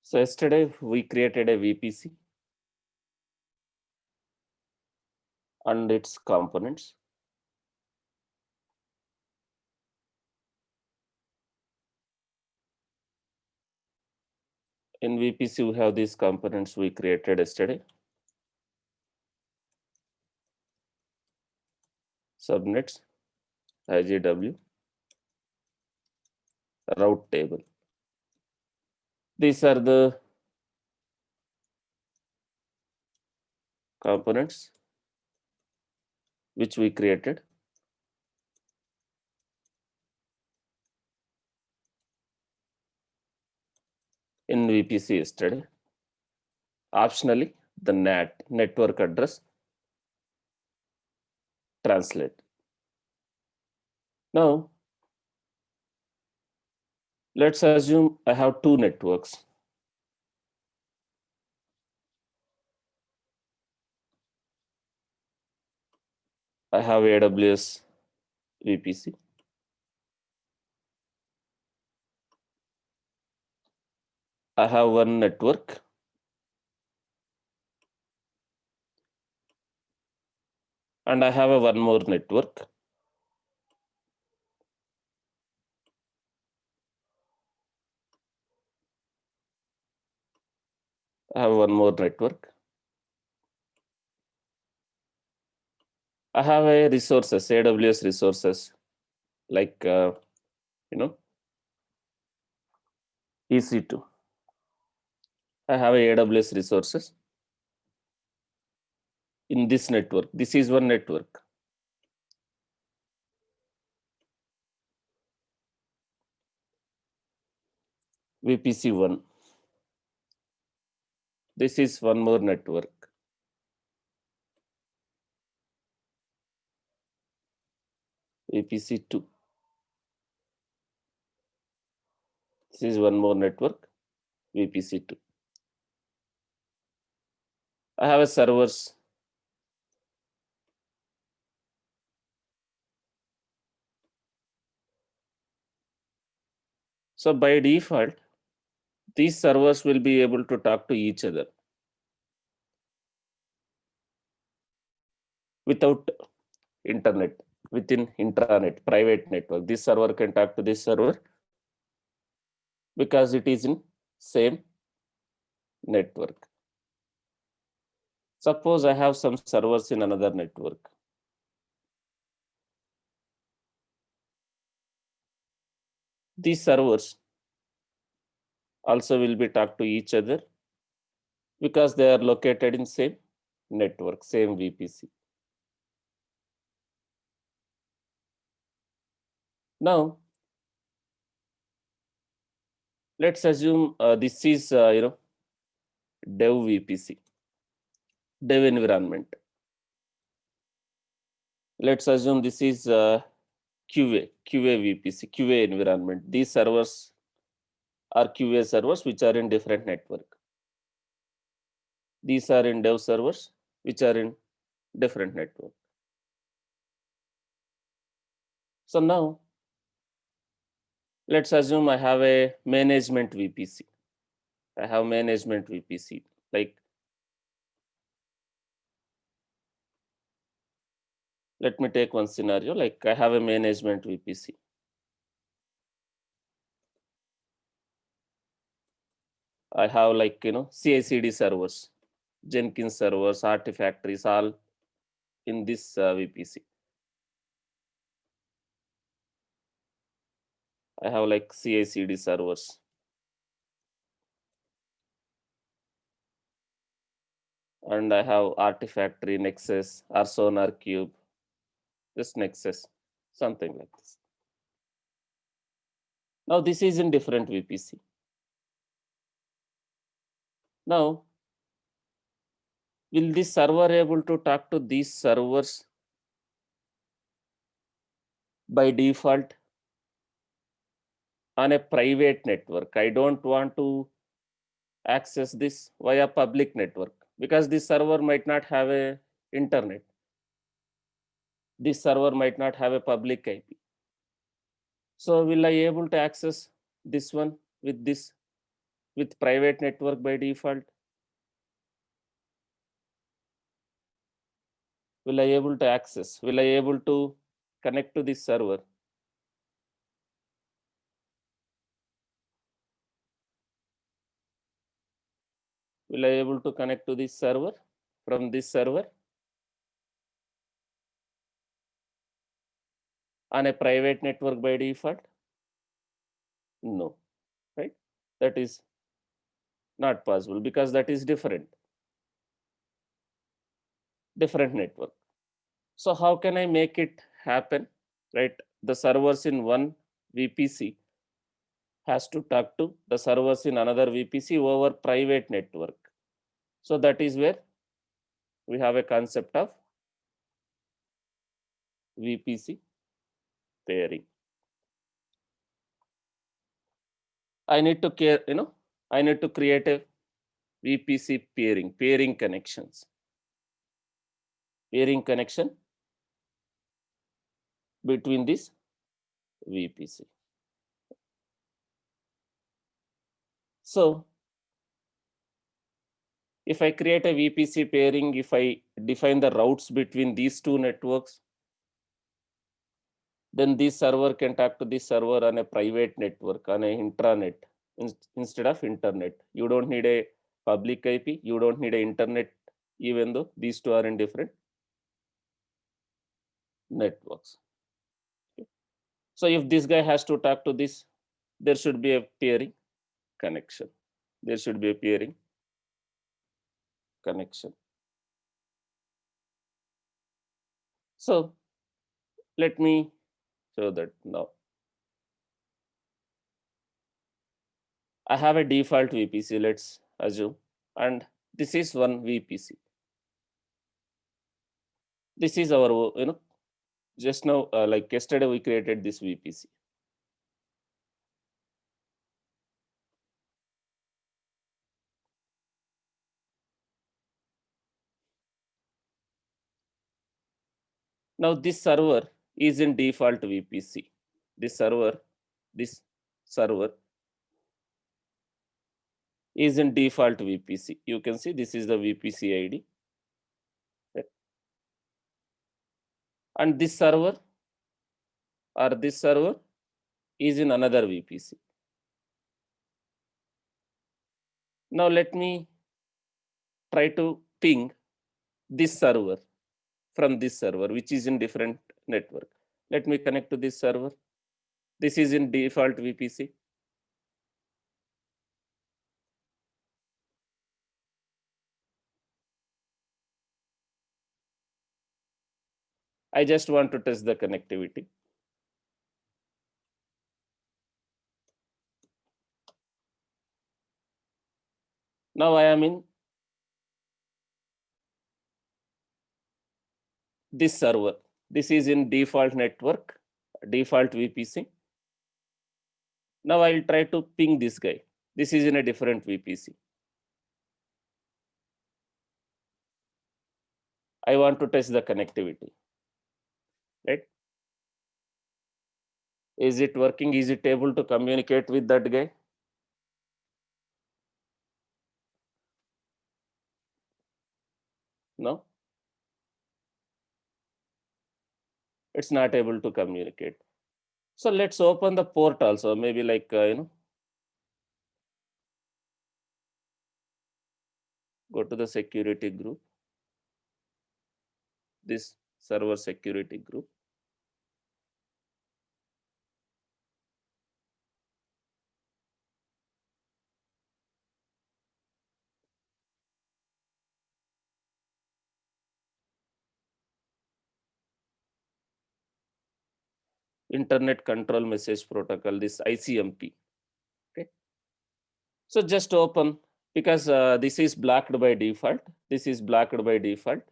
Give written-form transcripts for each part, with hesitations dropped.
So yesterday we created a VPC and its components. In VPC, we have these components we created yesterday. Subnets, IGW, route table. These are the components which we created. In VPC yesterday. Optionally, the NAT, network address, translate. Now, let's assume I have two networks. I have AWS VPC. I have one network. And I have one more network. I have one more network. I have a resources, AWS resources, like, EC2. I have AWS resources in this network. This is one network. VPC1. This is one more network. VPC2. This is one more network. VPC2. I have a servers. So by default, these servers will be able to talk to each other without internet, within intranet, private network. This server can talk to this server because it is in same network. Suppose I have some servers in another network. These servers also will be talk to each other because they are located in same network, same VPC. Now, let's assume this is dev VPC, dev environment. Let's assume this is QA VPC, QA environment. These servers are QA servers which are in different network. These are in dev servers which are in different network. So now, let's assume I have a management VPC. I have management VPC. Like, let me take one scenario. Like, I have a management VPC. I have CI/CD servers, Jenkins servers, Artifactories, all in this VPC. I have like CI/CD servers. And I have Artifactory, Nexus, or Sonar Cube, this Nexus, something like this. Now this is in different VPC. Now, will this server able to talk to these servers by default on a private network? I don't want to access this via public network because this server might not have a internet. This server might not have a public IP. So will I able to access this one with this with private network by default? Will I able to access? Will I able to connect to this server? Will I able to connect to this server from this server on a private network by default? No, right? That is not possible because that is different network. So how can I make it happen, right? The servers in one VPC has to talk to the servers in another VPC over private network. So that is where we have a concept of VPC pairing. I need to I need to create a VPC pairing connections. Pairing connection between this VPC. So if I create a VPC pairing, if I define the routes between these two networks, then this server can talk to this server on a private network, on a intranet instead of internet. You don't need a public IP, you don't need a internet, even though these two are in different networks. Okay. So if this guy has to talk to this, there should be a pairing connection. There should be a pairing connection. So let me show that now. I have a default VPC, let's assume, and this is one VPC. This is our, just now, like yesterday we created this VPC. Now this server is in default VPC. This server is in default VPC. You can see this is the VPC ID. Right? And this server is in another VPC. Now let me try to ping this server from this server, which is in different network. Let me connect to this server. This is in default VPC. I just want to test the connectivity. Now I am in this server. This is in default network, default VPC. Now I'll try to ping this guy. This is in a different VPC. I want to test the connectivity, right? Is it working? Is it able to communicate with that guy? No, it's not able to communicate. So let's open the port also, maybe like, go to the security group, this server security group. Internet Control Message Protocol, this ICMP. Okay. So just open, because this is blocked by default. This is blocked by default.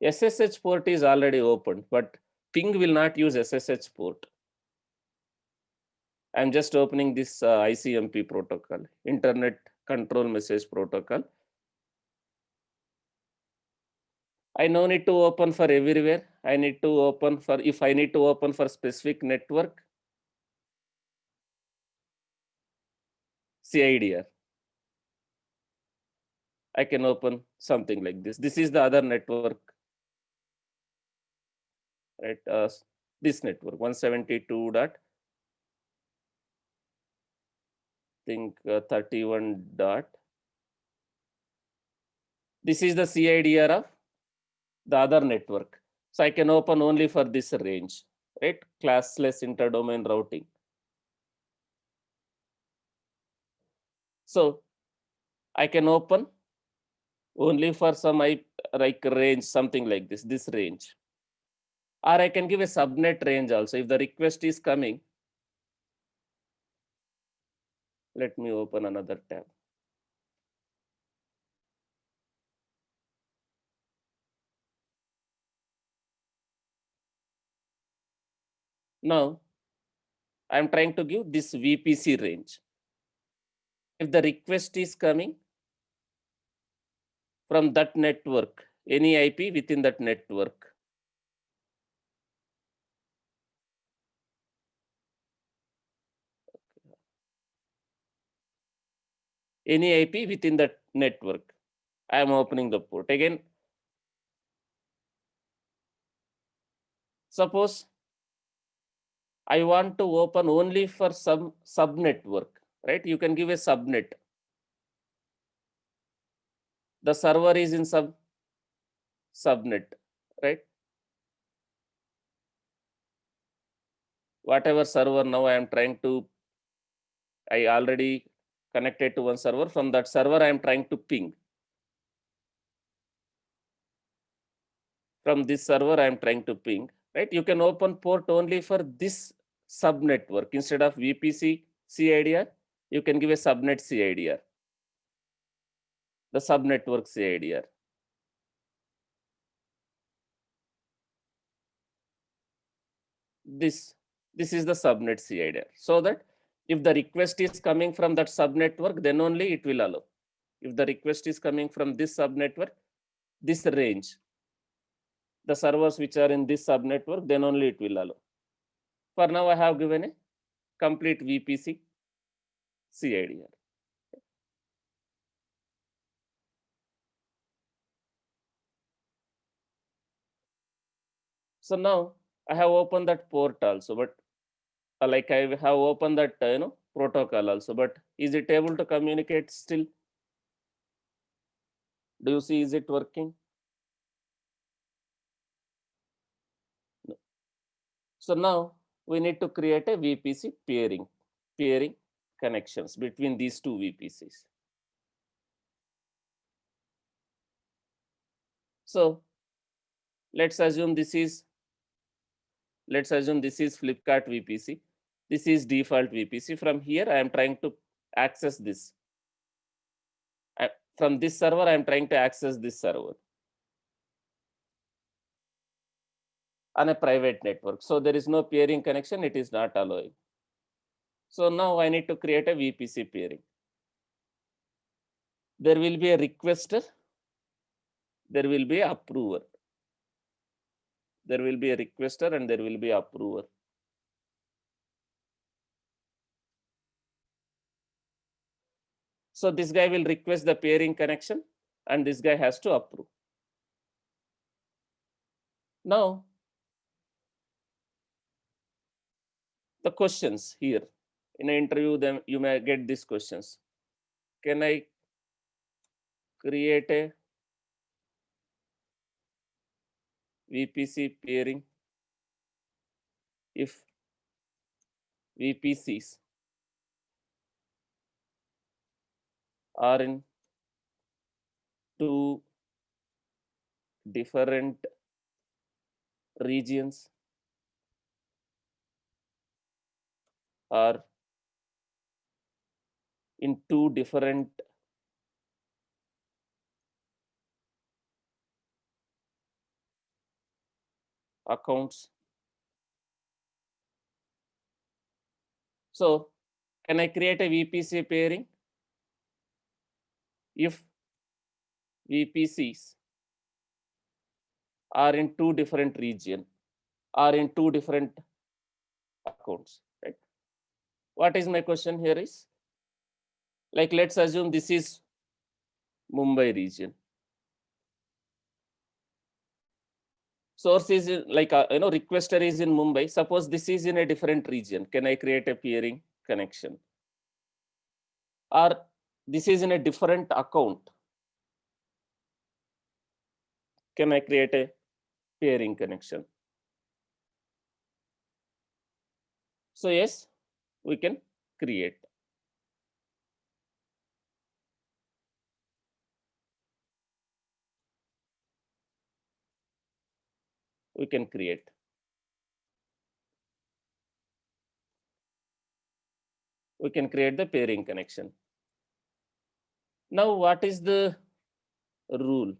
SSH port is already opened, but ping will not use SSH port. I'm just opening this ICMP protocol, Internet Control Message Protocol. I no need to open for everywhere. I need to open for, if I need to open for specific network, CIDR. I can open something like this. This is the other network, right? This network 172 dot, think 31 dot. This is the CIDR of the other network. So I can open only for this range, right? Classless interdomain routing. So I can open only for some like range, something like this range. Or I can give a subnet range also. If the request is coming, let me open another tab. Now, I'm trying to give this VPC range. If the request is coming from that network, any IP within that network, any IP within that network, I am opening the port. Again, suppose I want to open only for some subnetwork, right? You can give a subnet. The server is in subnet, right? Whatever server now I am trying to, I already connected to one server. From that server, I am trying to ping. From this server, I am trying to ping, right? You can open port only for this subnetwork. Instead of VPC CIDR, you can give a subnet CIDR, the subnetwork CIDR. This is the subnet CIDR. So that if the request is coming from that subnetwork, then only it will allow. If the request is coming from this subnetwork, this range, the servers which are in this subnetwork, then only it will allow. For now, I have given a complete VPC CIDR. So now I have opened that port also, but like I have opened that protocol also, but is it able to communicate still? Do you see, is it working? No. So now we need to create a VPC peering connections between these two VPCs. So let's assume this is Flipkart VPC. This is default VPC. From here, I am trying to access this. From this server, I am trying to access this server on a private network. So there is no peering connection. It is not allowing. So now I need to create a VPC peering. There will be a requester. There will be an approver. There will be a requester and there will be an approver. So this guy will request the peering connection and this guy has to approve. Now, the questions here. In an interview, then you may get these questions. Can I create a VPC peering if VPCs are in two different regions or in two different accounts? So can I create a VPC peering if VPCs are in two different regions or in two different accounts, right? What is my question here is, Like let's assume this is Mumbai region. Source is like requester is in Mumbai. Suppose this is in a different region. Can I create a peering connection? Or this is in a different account. Can I create a peering connection? So yes, we can create. We can create. We can create the peering connection. Now, what is the rule?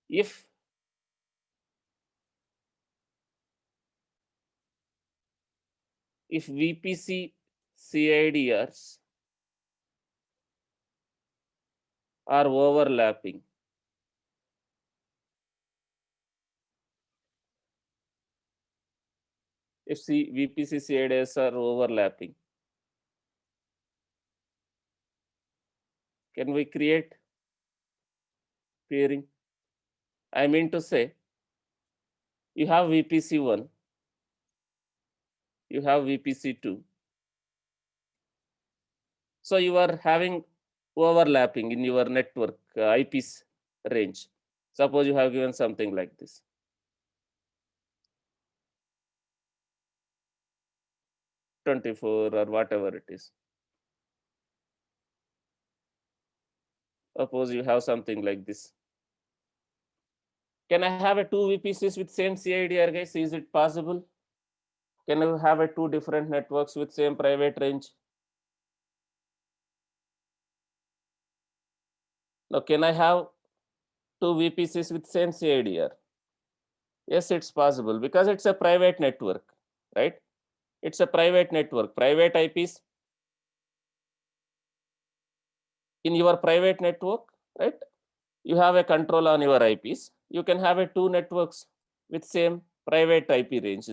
If VPC CIDRs are overlapping, if VPC CIDRs are overlapping, can we create peering? I mean to say, you have VPC1, you have VPC2. So you are having overlapping in your network IPs range. Suppose you have given something like this. 24 or whatever it is. Suppose you have something like this. Can I have a two VPCs with same CIDR, guys? Is it possible? Can you have a two different networks with same private range? Now, can I have two VPCs with same CIDR? Yes, it's possible because it's a private network, right? It's a private network. Private IPs in your private network, right? You have a control on your IPs. You can have a two networks with same private IP range.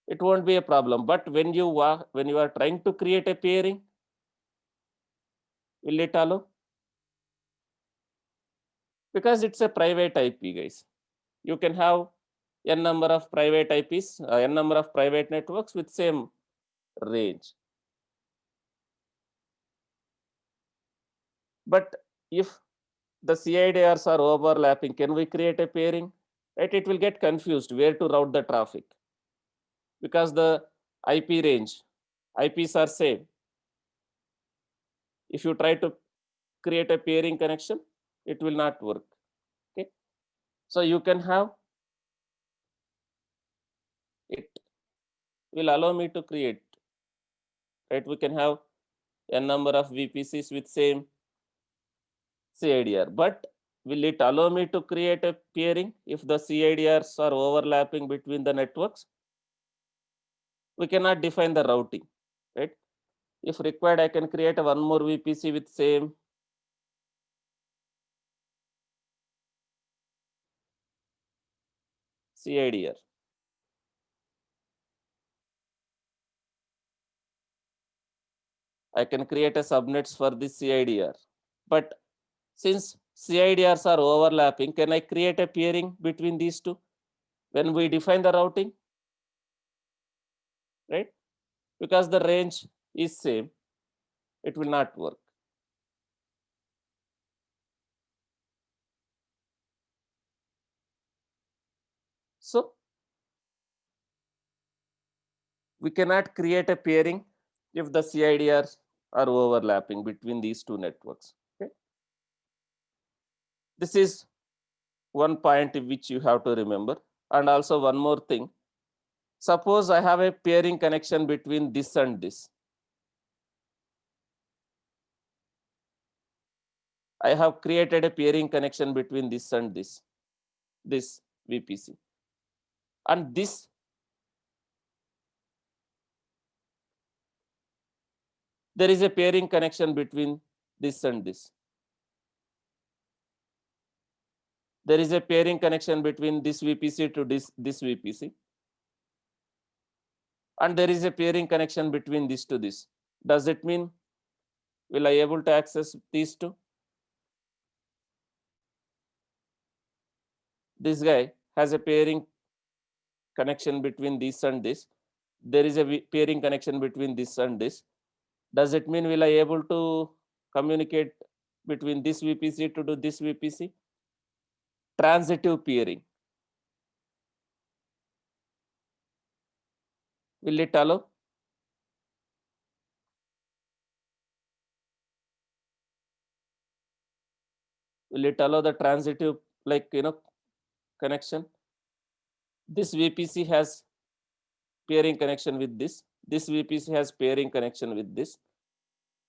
It won't be a problem. But when you are trying to create a peering, will it allow? Because it's a private IP, guys. You can have n number of private IPs, n number of private networks with same range. But if the CIDRs are overlapping, can we create a peering? Right? It will get confused where to route the traffic because the IP range, IPs are same. If you try to create a peering connection, it will not work. Okay. So you can have, it will allow me to create, right? We can have n number of VPCs with same CIDR, but will it allow me to create a peering if the CIDRs are overlapping between the networks? We cannot define the routing, right? If required, I can create one more VPC with same CIDR. I can create a subnets for this CIDR. But since CIDRs are overlapping, can I create a peering between these two when we define the routing? Right? Because the range is same, it will not work. So we cannot create a pairing if the CIDRs are overlapping between these two networks. Okay? This is one point which you have to remember. And also one more thing. Suppose I have a pairing connection between this and this. I have created a pairing connection between this and this VPC. And this there is a pairing connection between this and this. There is a pairing connection between this VPC to this VPC. and there is a peering connection between this to this. Does it mean will I able to access these two? This guy has a peering connection between this and this. There is a peering connection between this and this. Does it mean will I able to communicate between this VPC to do this VPC? Transitive peering. Will it allow? Will it allow the transitive, like, connection? This VPC has peering connection with this. This VPC has peering connection with this.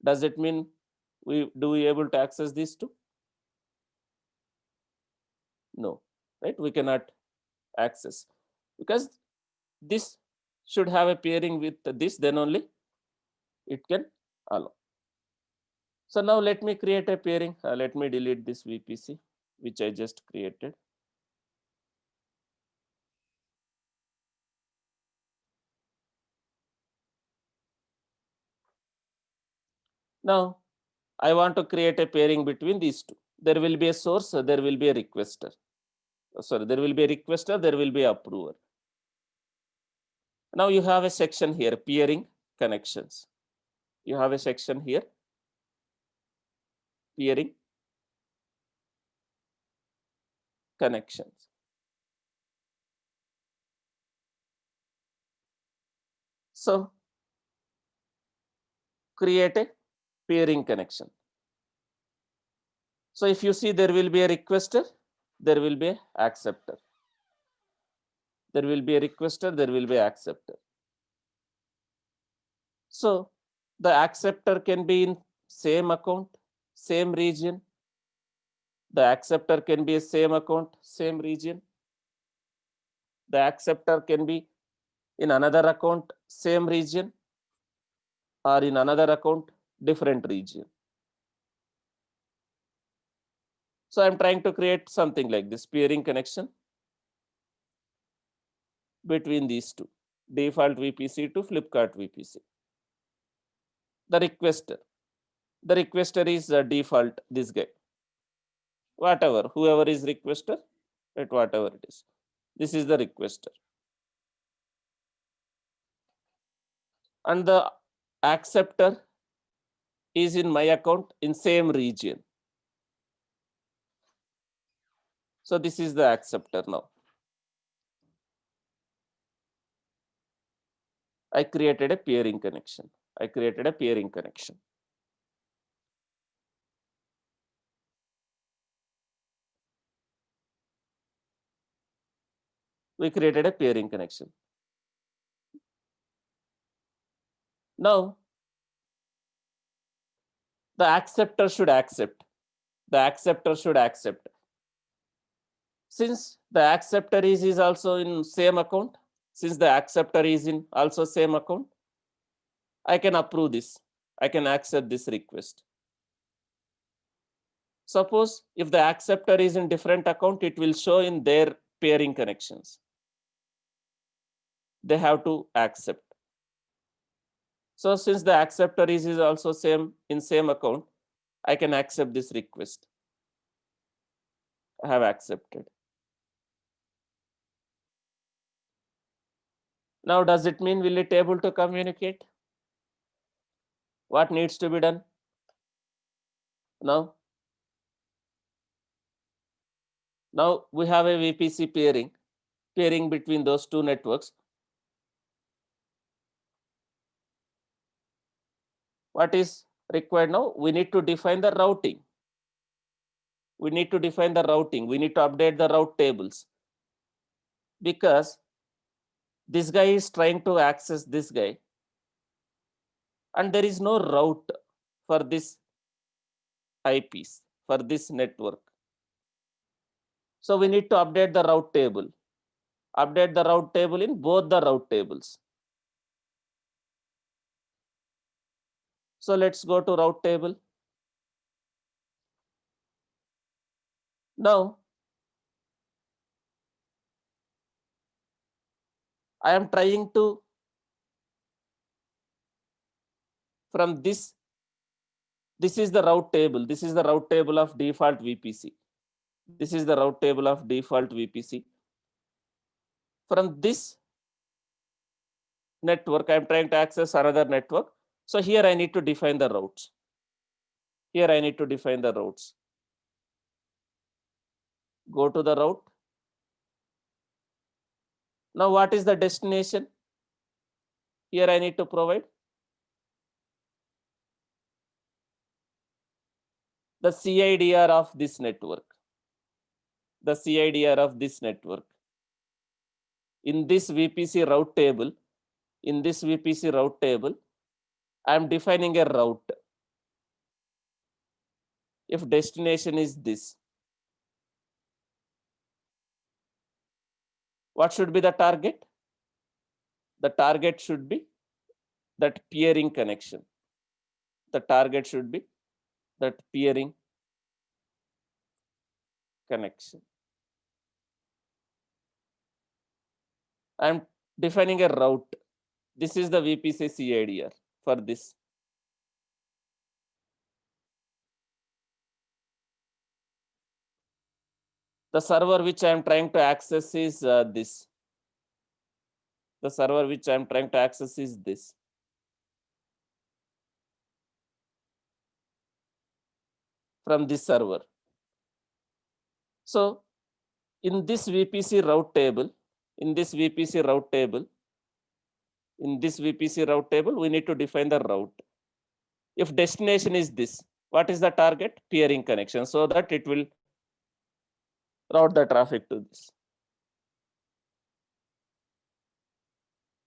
Does it mean we able to access these two? No, right? We cannot access because this should have a pairing with this, then only it can allow. So now let me create a pairing. Let me delete this VPC which I just created. Now I want to create a pairing between these two. There will be a source, there will be a requester. Sorry, there will be a requester, there will be an approver. Now you have a section here, peering connections. You have a section here, peering connections. So create a peering connection. So if you see, there will be a requester, there will be an acceptor. There will be a requester, there will be an acceptor. So the acceptor can be in same account, same region. The acceptor can be a same account, same region. The acceptor can be in another account, same region, or in another account, different region. So I'm trying to create something like this peering connection between these two, default VPC to Flipkart VPC. The requester is the default, this guy. Whatever, whoever is requester, right, whatever it is. This is the requester. And the acceptor is in my account in same region. So this is the acceptor now. I created a peering connection. I created a peering connection. We created a peering connection. Now, the acceptor should accept. The acceptor should accept. Since the acceptor is also in same account, since the acceptor is in also same account, I can approve this. I can accept this request. Suppose if the acceptor is in different account, it will show in their peering connections. They have to accept. So since the acceptor is also same in same account, I can accept this request. I have accepted. Now, does it mean will it able to communicate? What needs to be done? Now we have a VPC pairing between those two networks. What is required now? We need to define the routing. We need to define the routing. We need to update the route tables because this guy is trying to access this guy and there is no route for this IPs, for this network. So we need to update the route table. Update the route table in both the route tables. So let's go to route table. Now I am trying to From this is the route table. This is the route table of default VPC. This is the route table of default VPC. From this network, I'm trying to access another network. So here I need to define the routes. Here I need to define the routes. Go to the route. Now what is the destination? Here I need to provide the CIDR of this network. The CIDR of this network. In this VPC route table, I am defining a route. If destination is this, what should be the target? The target should be that peering connection. The target should be that peering connection. I am defining a route. This is the VPC CIDR for this. The server which I am trying to access is this. The server which I am trying to access is this. From this server. So in this VPC route table, we need to define the route. If destination is this, what is the target? Peering connection, so that it will route the traffic to this.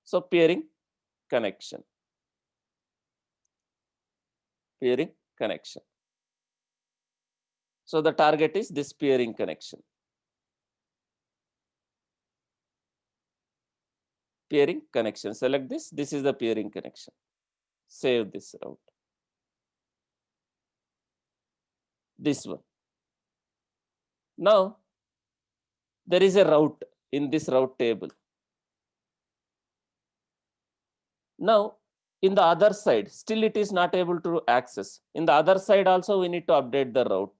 So peering connection. Peering connection. So the target is this peering connection. Peering connection. Select this. This is the peering connection. Save this route. This one. Now there is a route in this route table. Now in the other side, still it is not able to access. In the other side also we need to update the route.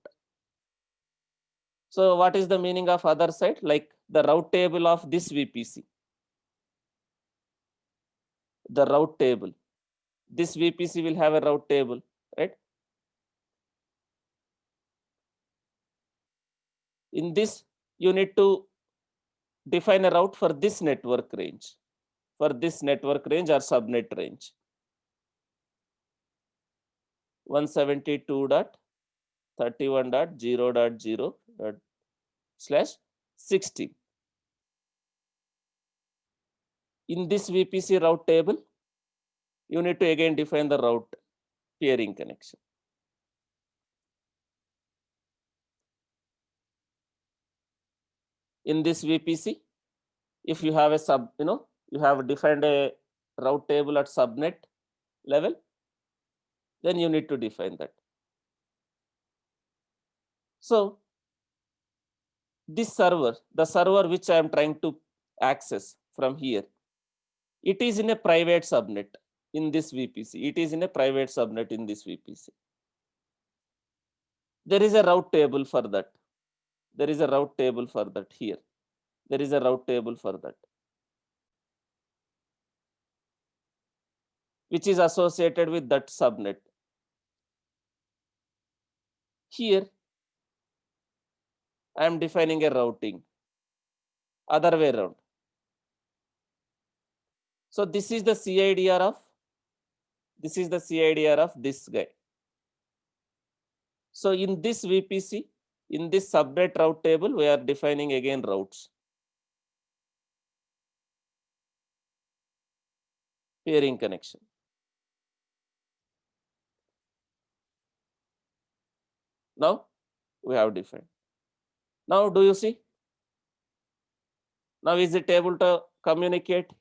So what is the meaning of other side? Like the route table of this VPC. The route table. This VPC will have a route table, right? In this, you need to define a route for this network range. For this network range or subnet range. 172.31.0.0/16. In this VPC route table, you need to again define the route peering connection. In this VPC, if you have a you have defined a route table at subnet level, then you need to define that. So this server, the server which I am trying to access from here, it is in a private subnet in this VPC. It is in a private subnet in this VPC. There is a route table for that. There is a route table for that here. There is a route table for that, which is associated with that subnet. Here, I am defining a routing. Other way around. So this is the CIDR of this guy. So in this VPC, in this subnet route table, we are defining again routes. Peering connection. Now we have defined. Now do you see? Now is it able to communicate?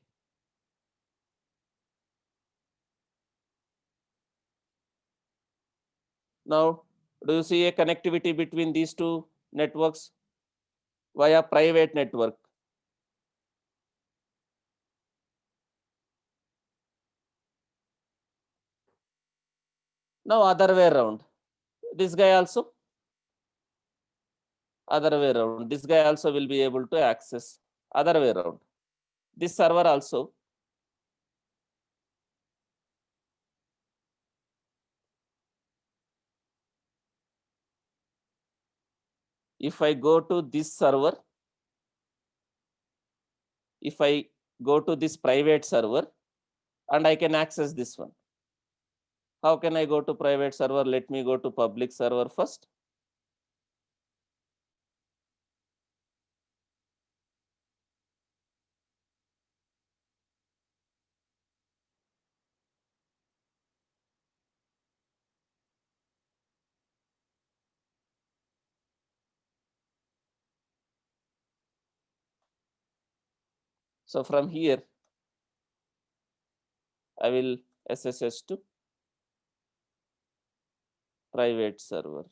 Now do you see a connectivity between these two networks via private network? Now other way around, this guy also, other way around, this guy also will be able to access other way around. This server also, if I go to this server, if I go to this private server and I can access this one. How can I go to private server? Let me go to public server first. So from here, I will SSH to private server.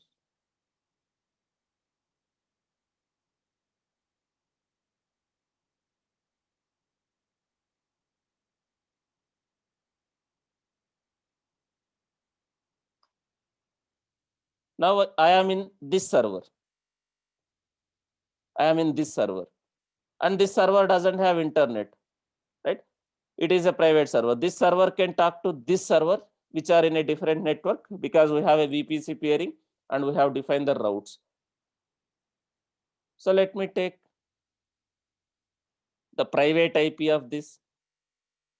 Now I am in this server. I am in this server. And this server doesn't have internet, right? It is a private server. This server can talk to this server, which are in a different network, because we have a VPC peering and we have defined the routes. So let me take the private IP of this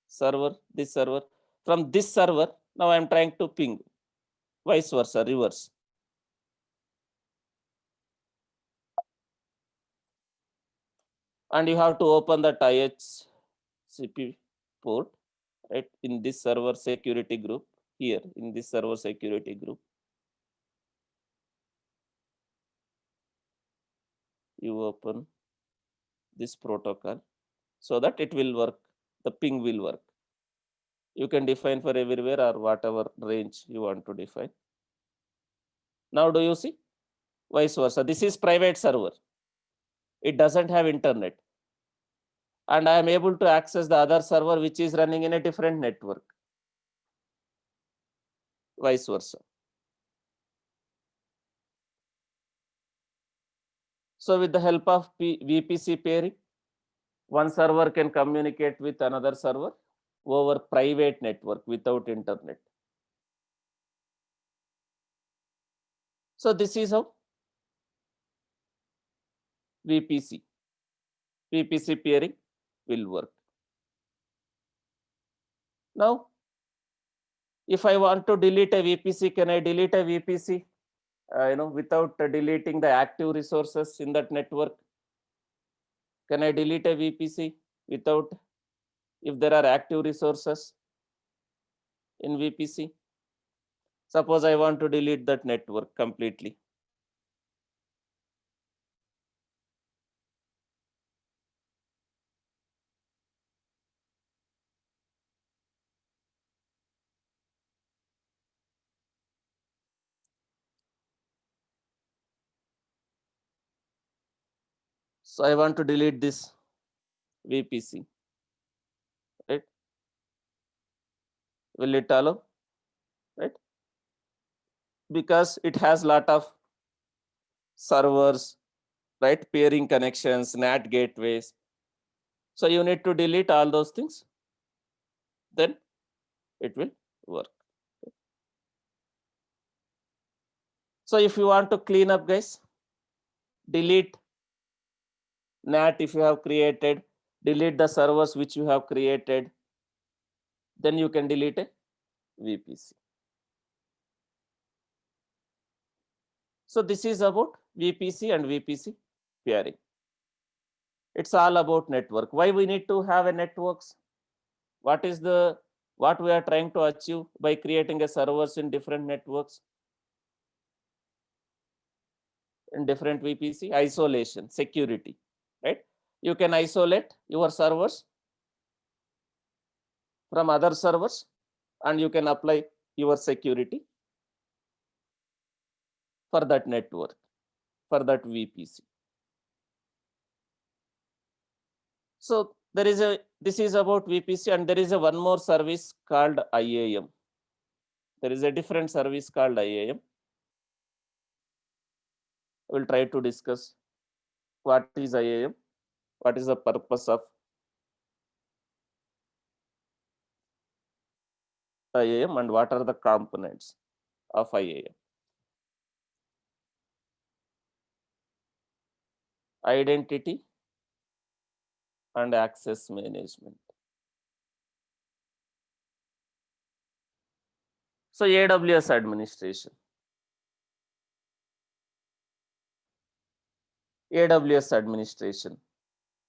server, this server. From this server, now I am trying to ping, vice versa, reverse. And you have to open that IHCP port, right, in this server security group, here in this server security group. You open this protocol so that it will work, the ping will work. You can define for everywhere or whatever range you want to define. Now do you see? Vice versa. This is private server. It doesn't have internet. And I am able to access the other server which is running in a different network. Vice versa. So with the help of VPC pairing, one server can communicate with another server over private network without internet. So this is how VPC pairing will work. Now, if I want to delete a VPC, can I delete a VPC without deleting the active resources in that network? Can I delete a VPC without, if there are active resources in VPC? Suppose I want to delete that network completely. So I want to delete this VPC, right? Will it allow, right? Because it has lot of servers, right? Peering connections, NAT gateways. So you need to delete all those things, then it will work. So if you want to clean up, guys, delete NAT if you have created, delete the servers which you have created, then you can delete a VPC. So this is about VPC and VPC pairing. It's all about network. Why we need to have a networks? What we are trying to achieve by creating a servers in different networks, in different VPC? Isolation, security, right? You can isolate your servers from other servers and you can apply your security for that network, for that VPC. So this is about VPC, and there is one more service called IAM. There is a different service called IAM. We'll try to discuss what is IAM, what is the purpose of IAM, and what are the components of IAM. Identity and access management. So AWS administration. AWS administration.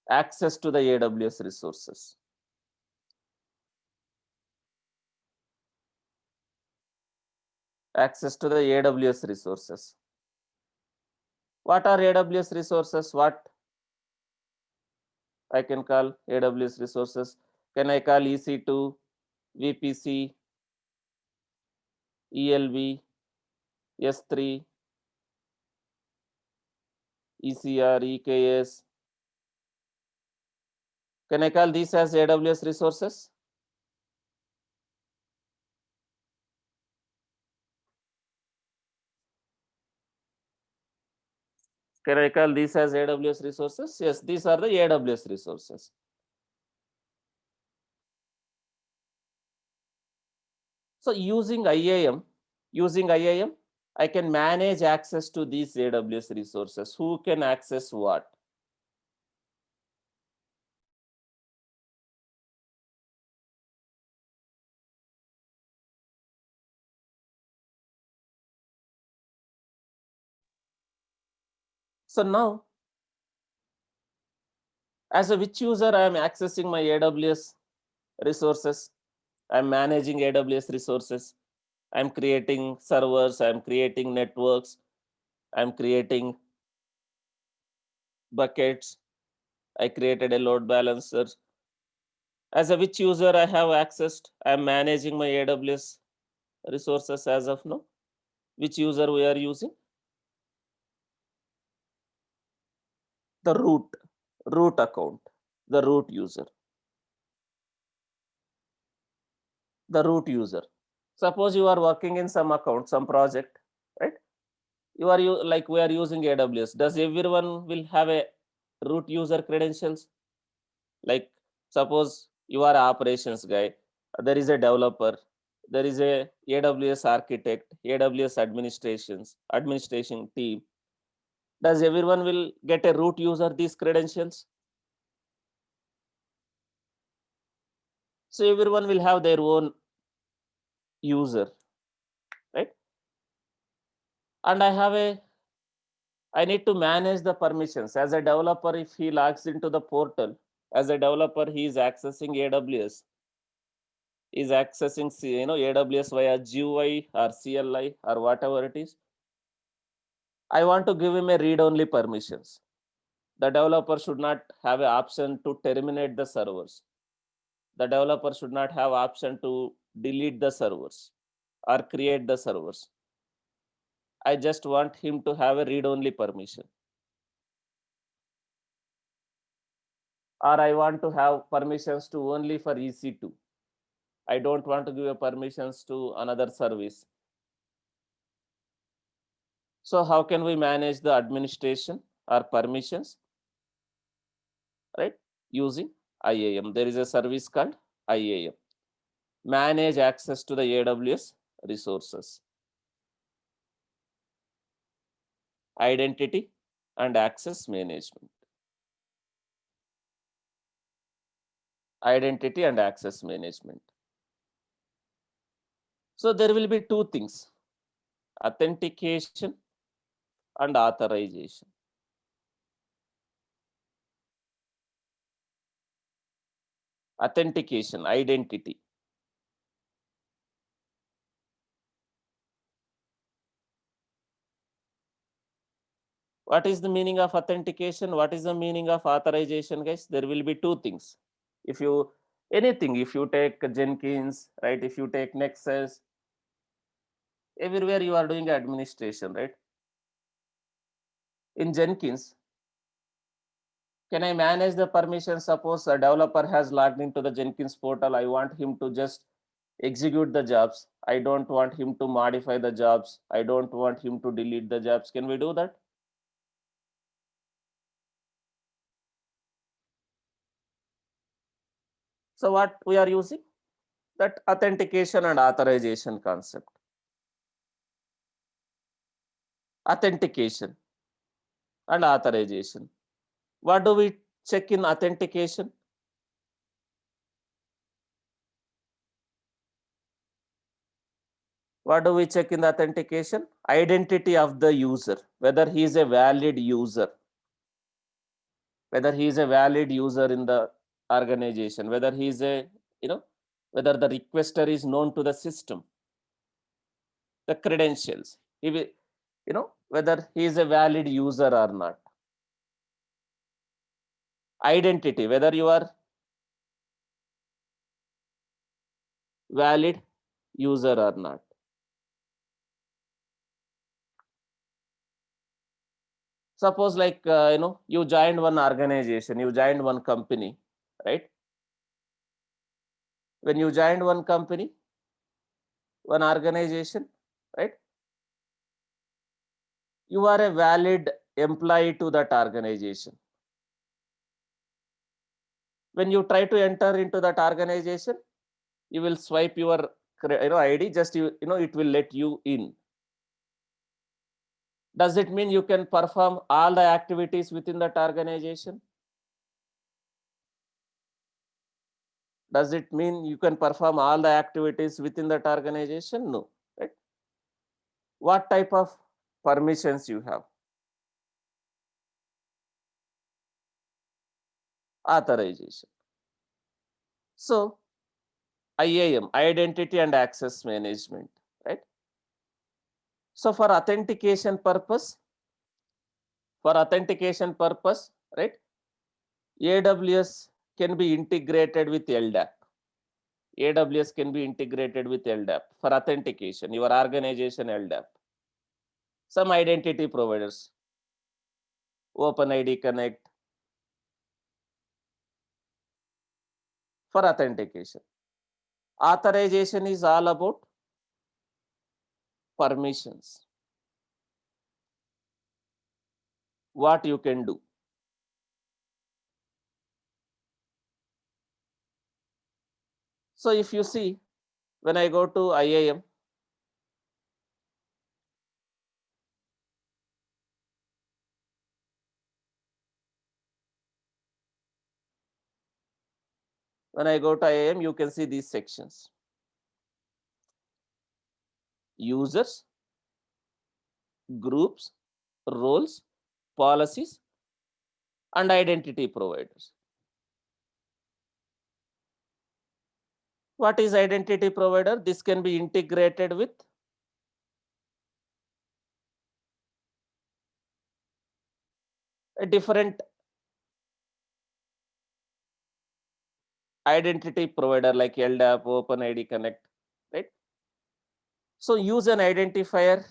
Access to the AWS resources. Access to the AWS resources. What are AWS resources? What I can call AWS resources? Can I call EC2, VPC, ELB, S3, ECR, EKS? Can I call these as AWS resources? Can I call these as AWS resources? Yes, these are the AWS resources. So using IAM, I can manage access to these AWS resources. Who can access what? So now, as a which user I am accessing my AWS resources, I'm managing AWS resources, I'm creating servers, I'm creating networks, I'm creating buckets, I created a load balancer. As a which user I have accessed, I'm managing my AWS resources as of now. Which user we are using? The root account, the root user. The root user. Suppose you are working in some account, some project, right? Like we are using AWS. Does everyone will have a root user credentials? Like suppose you are operations guy, there is a developer, there is a AWS architect, AWS administration team. Does everyone will get a root user these credentials? So everyone will have their own user, right? And I need to manage the permissions. As a developer, if he logs into the portal, as a developer, he is accessing AWS, is accessing AWS via GUI or CLI or whatever it is. I want to give him a read-only permissions. The developer should not have an option to terminate the servers. The developer should not have option to delete the servers or create the servers. I just want him to have a read-only permission. Or I want to have permissions to only for EC2. I don't want to give a permissions to another service. So how can we manage the administration or permissions? Right? Using IAM. There is a service called IAM. Manage access to the AWS resources. Identity and access management. Identity and access management. So there will be two things: authentication and authorization. Authentication, identity. What is the meaning of authentication? What is the meaning of authorization, guys? There will be two things. If you take Jenkins, right? If you take Nexus, everywhere you are doing administration, right? In Jenkins, can I manage the permission? Suppose a developer has logged into the Jenkins portal. I want him to just execute the jobs. I don't want him to modify the jobs. I don't want him to delete the jobs. Can we do that? So what we are using? That authentication and authorization concept. Authentication and authorization. What do we check in authentication? What do we check in the authentication? Identity of the user, whether he is a valid user, whether he is a valid user in the organization, whether he is a, whether the requester is known to the system, the credentials, whether he is a valid user or not. Identity, whether you are valid user or not. Suppose like, you joined one organization, you joined one company, right? When you joined one company, one organization, right? You are a valid employee to that organization. When you try to enter into that organization, you will swipe your ID, just it will let you in. Does it mean you can perform all the activities within that organization? Does it mean you can perform all the activities within that organization? No, right? What type of permissions you have? Authorization. So IAM, identity and access management, right? So for authentication purpose, right? AWS can be integrated with LDAP. AWS can be integrated with LDAP for authentication, your organization LDAP. Some identity providers, OpenID Connect, for authentication. Authorization is all about permissions. What you can do. So if you see, when I go to IAM, you can see these sections. Users, groups, roles, policies, and identity providers. What is identity provider? This can be integrated with a different identity provider like LDAP, OpenID Connect, right? So use an identifier,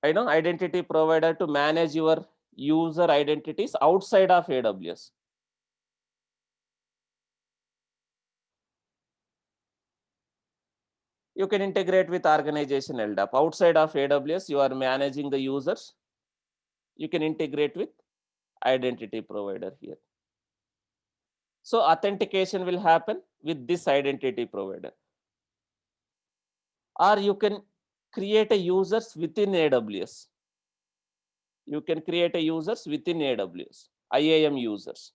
identity provider to manage your user identities outside of AWS. You can integrate with organization LDAP. Outside of AWS, you are managing the users. You can integrate with identity provider here. So authentication will happen with this identity provider. Or you can create a users within AWS. You can create a users within AWS, IAM users.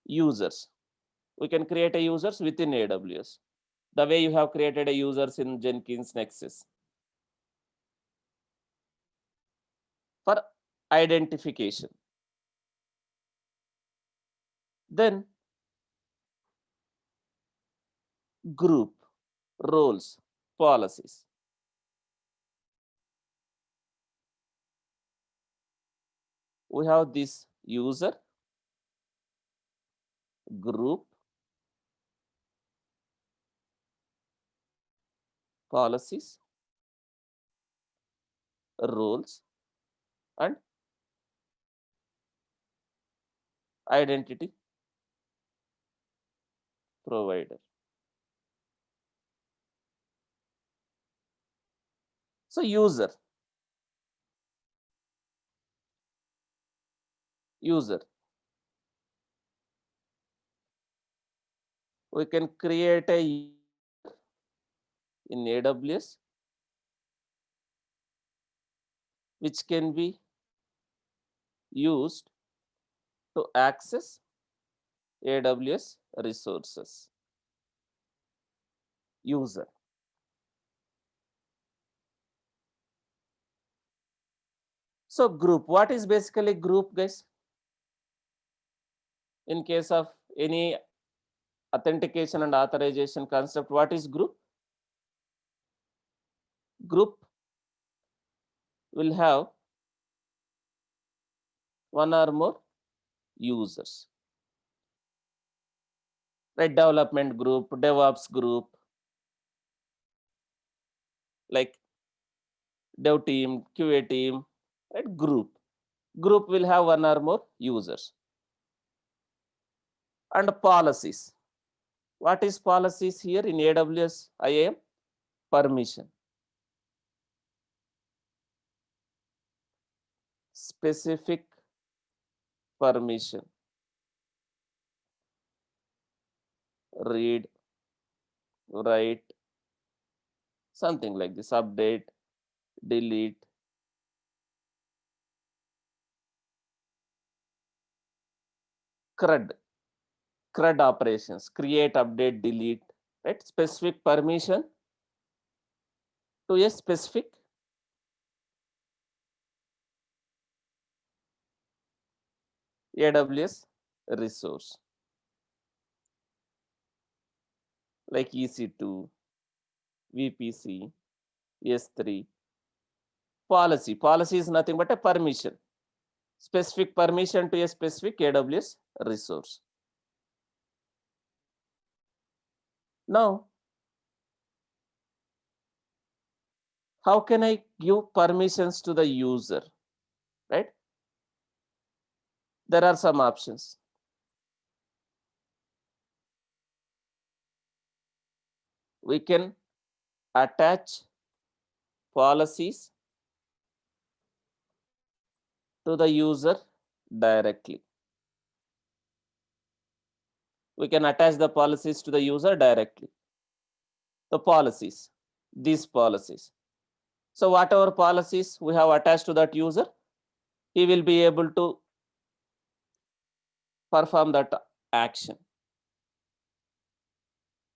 Users. We can create a users within AWS. The way you have created a users in Jenkins Nexus. For identification. Then group, roles, policies. We have this user, group, policies, roles, and identity provider. So user, we can create a in AWS which can be used to access AWS resources. User. So group, what is basically group, guys? In case of any authentication and authorization concept, what is group? Group will have one or more users, right? Development group, DevOps group, like dev team, QA team, right? Group will have one or more users. And policies. What is policies here in AWS IAM? Permission. Specific permission. Read, write, something like this. Update, delete. CRUD operations. Create, update, delete. Right? Specific permission to a specific AWS resource like EC2, VPC, S3. Policy. Policy is nothing but a permission. Specific permission to a specific AWS resource. Now, how can I give permissions to the user, right? There are some options. We can attach policies to the user directly. We can attach the policies to the user directly. The policies, these policies. So whatever policies we have attached to that user, he will be able to perform that action.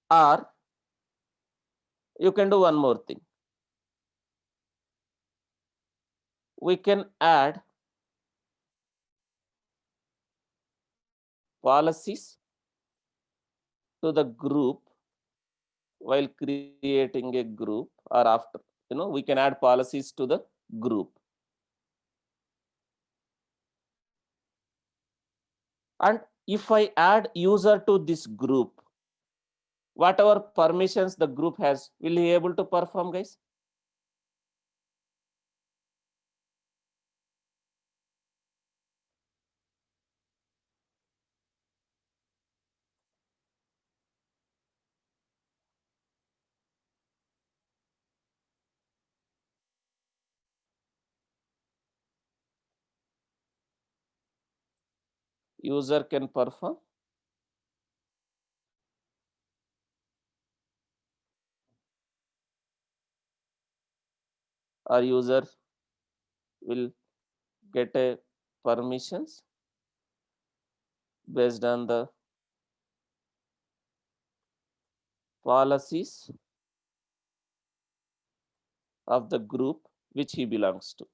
Or you can do one more thing. We can add policies to the group while creating a group, or after, we can add policies to the group. And if I add user to this group, whatever permissions the group has, will he able to perform, guys? User can perform. Or user will get a permissions based on the policies of the group which he belongs to.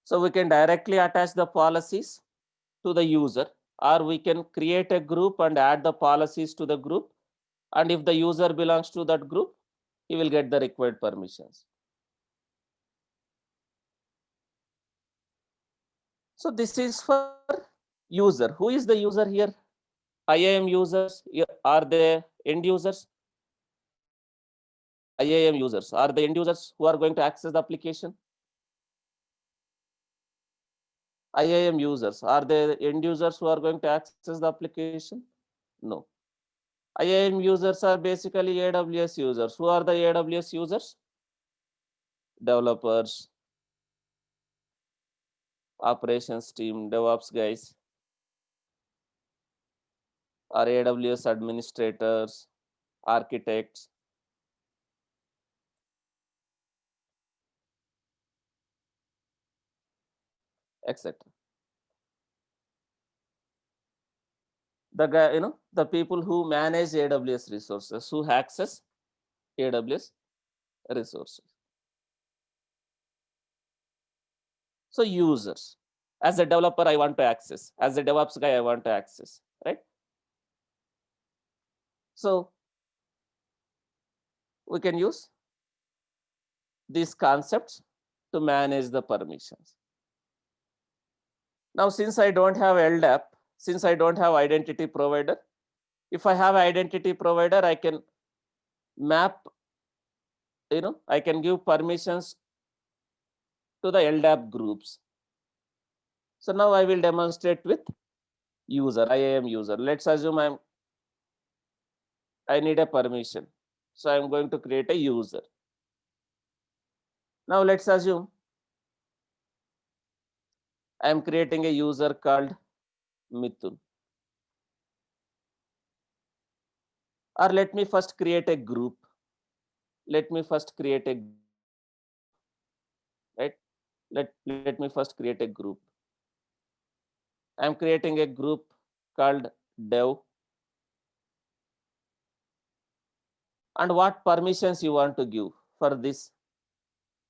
So we can directly attach the policies to the user, or we can create a group and add the policies to the group. And if the user belongs to that group, he will get the required permissions. So this is for user. Who is the user here? IAM users, are they end users? IAM users are the end users who are going to access the application. IAM users are the end users who are going to access the application? No. IAM users are basically AWS users. Who are the AWS users? Developers, operations team, DevOps guys, or AWS administrators, architects, etc. The guy, the people who manage AWS resources, who access AWS resources. So users, as a developer, I want to access. As a DevOps guy, I want to access, right? So we can use these concepts to manage the permissions. Now, since I don't have LDAP, since I don't have identity provider, if I have identity provider, I can map, I can give permissions to the LDAP groups. So now I will demonstrate with user, IAM user. Let's assume I need a permission. So I'm going to create a user. Now let's assume I'm creating a user called Mithun. Or let me first create a group. Let me first create a, right? Let me first create a group. I'm creating a group called dev. And what permissions you want to give for this?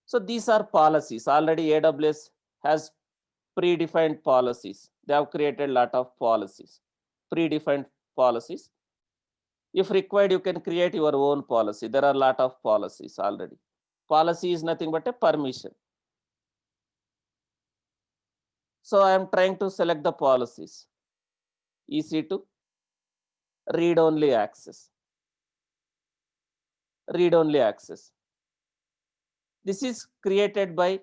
So these are policies. Already AWS has predefined policies. They have created a lot of policies, predefined policies. If required, you can create your own policy. There are a lot of policies already. Policy is nothing but a permission. So I am trying to select the policies. EC2, read-only access. Read-only access. This is created by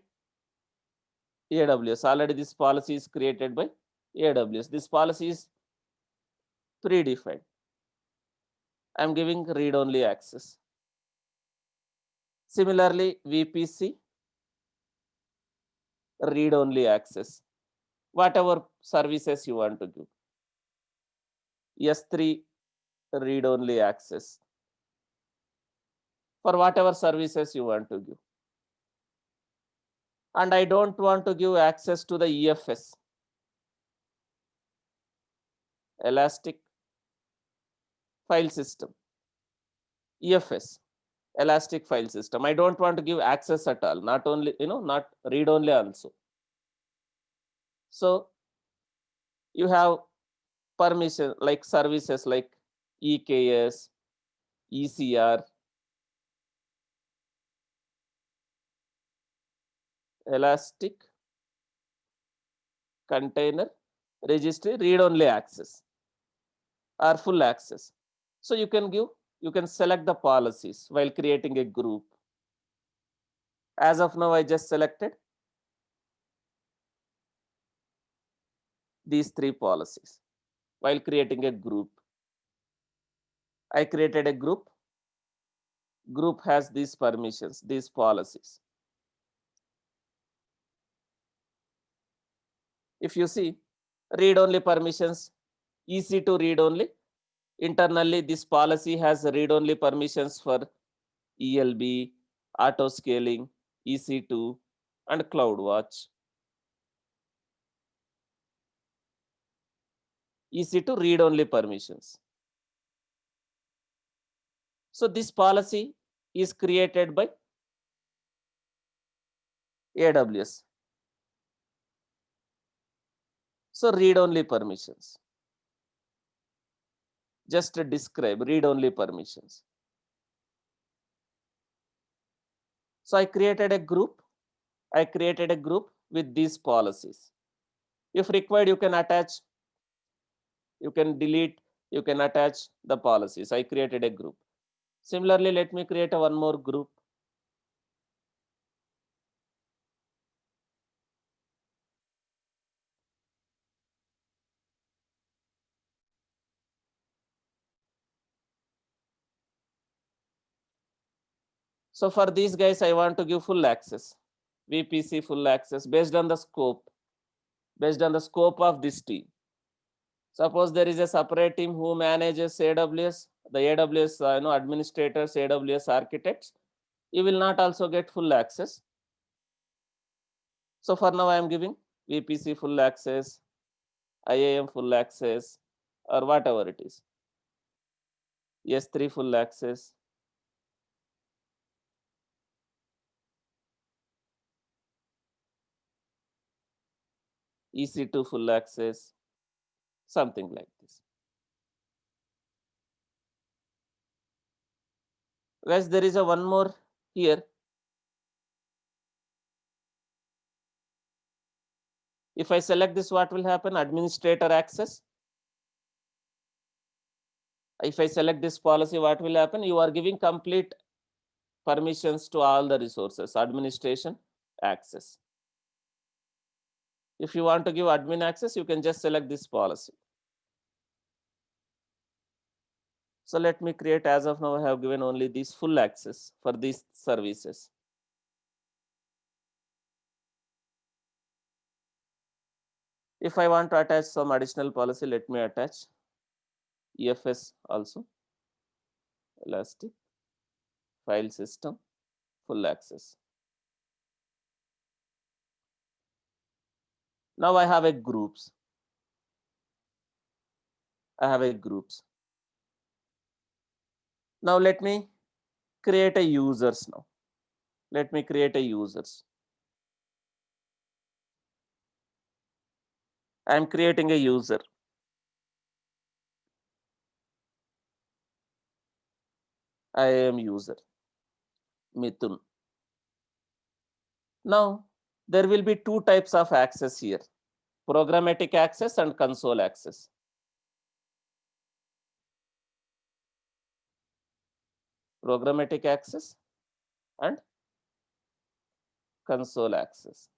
AWS. Already this policy is created by AWS. This policy is predefined. I'm giving read-only access. Similarly, VPC, read-only access. Whatever services you want to give. S3, read-only access. For whatever services you want to give. And I don't want to give access to the EFS. Elastic File System. EFS. Elastic File System. I don't want to give access at all. Not only, not read-only also. So you have permission like services like EKS, ECR, Elastic Container Registry, read-only access or full access. So you can select the policies while creating a group. As of now, I just selected these three policies while creating a group. I created a group. Group has these permissions, these policies. If you see read-only permissions, EC2 read-only. Internally, this policy has read-only permissions for ELB, auto scaling, EC2, and CloudWatch. EC2 read-only permissions. So this policy is created by AWS. So read-only permissions. Just to describe read-only permissions. So I created a group. I created a group with these policies. If required, you can attach, you can delete, you can attach the policies. I created a group. Similarly, let me create one more group. So for these guys, I want to give full access, VPC full access based on the scope, of this team. Suppose there is a separate team who manages AWS, the AWS administrators, AWS architects. You will not also get full access. So for now, I am giving VPC full access, IAM full access, or whatever it is. S3 full access. EC2 full access, something like this. Guys, there is a one more here. If I select this, what will happen? Administrator access. If I select this policy, what will happen? You are giving complete permissions to all the resources, administration access. If you want to give admin access, you can just select this policy. So let me create, as of now, I have given only this full access for these services. If I want to attach some additional policy, let me attach EFS also, Elastic File System, full access. Now I have a groups. Now let me create a users now. Let me create a users. I am creating a user. I am user, Mithun. Now there will be two types of access here, programmatic access and console access. Programmatic access and console access.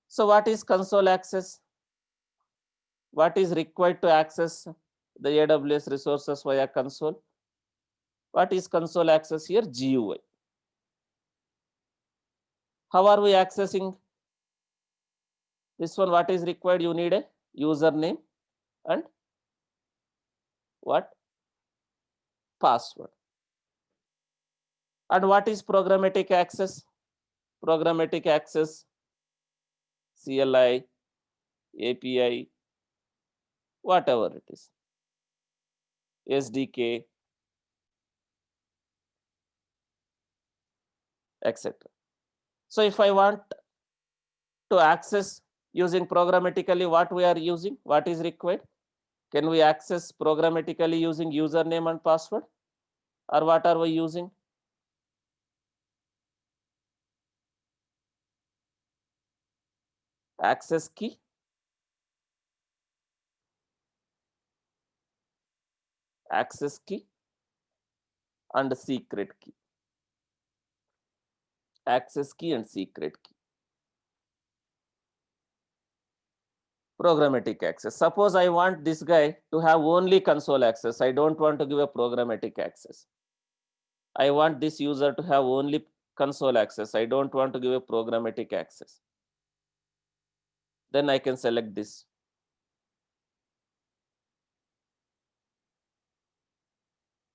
So what is console access? What is required to access the AWS resources via console? What is console access here? GUI. How are we accessing this one? What is required? You need a username and what? Password. And what is programmatic access? Programmatic access, CLI, API, whatever it is, SDK, etc. So if I want to access using programmatically, what we are using, what is required? Can we access programmatically using username and password, or what are we using? Access key, and secret key. Access key and secret key. Programmatic access. Suppose I want this guy to have only console access. I don't want to give a programmatic access. I want this user to have only console access. I don't want to give a programmatic access. Then I can select this.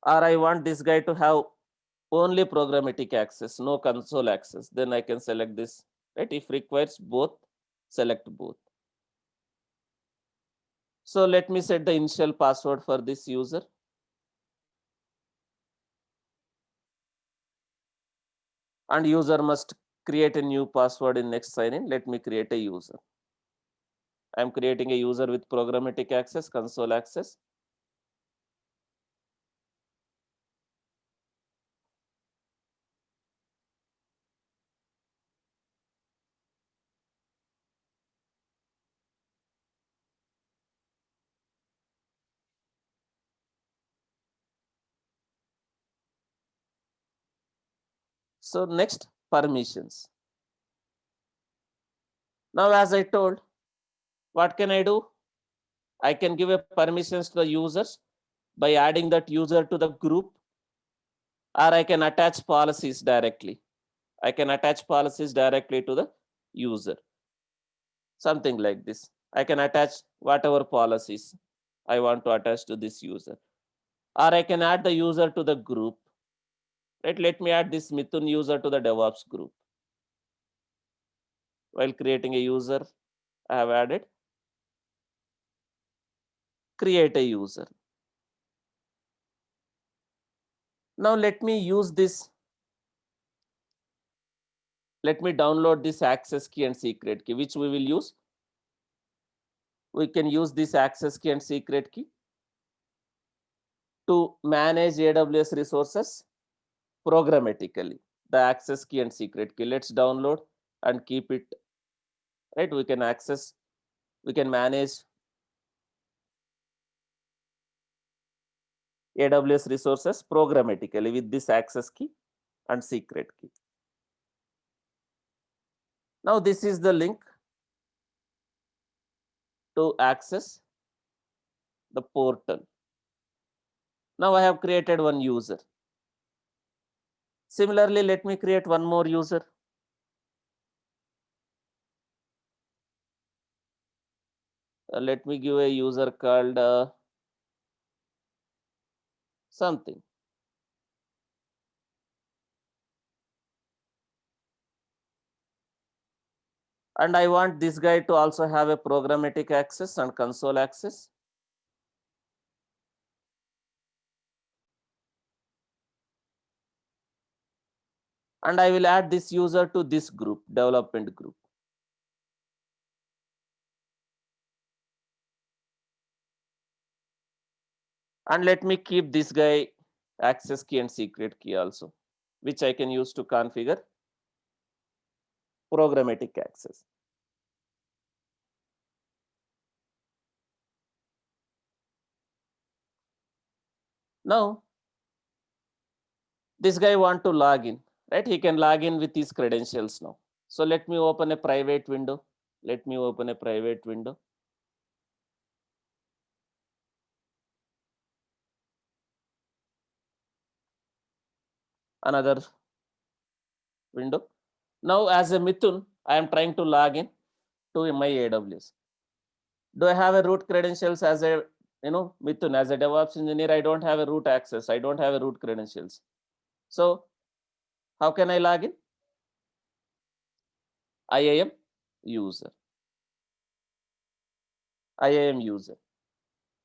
Or I want this guy to have only programmatic access, no console access. Then I can select this, right? If requires both, select both. So let me set the initial password for this user. And user must create a new password in next sign in. Let me create a user. I'm creating a user with programmatic access, console access. So next, permissions. Now, as I told, what can I do? I can give a permissions to the users by adding that user to the group, or I can attach policies directly. I can attach policies directly to the user. Something like this. I can attach whatever policies I want to attach to this user. Or I can add the user to the group. Right? Let me add this Mithun user to the DevOps group. While creating a user, I have added create a user. Now let me use this. Let me download this access key and secret key, which we will use. We can use this access key and secret key to manage AWS resources programmatically. The access key and secret key. Let's download and keep it. Right? We can access, we can manage AWS resources programmatically with this access key and secret key. Now this is the link to access the portal. Now I have created one user. Similarly, let me create one more user. Let me give a user called something. And I want this guy to also have a programmatic access and console access. And I will add this user to this group, development group. And let me keep this guy access key and secret key also, which I can use to configure programmatic access. Now, this guy want to log in, right? He can log in with his credentials now. So let me open a private window. Let me open a private window. Another window. Now, as a Mithun, I am trying to log in to my AWS. Do I have a root credentials as a Mithun, as a DevOps engineer? I don't have a root access. I don't have a root credentials. So how can I log in? IAM user. IAM user.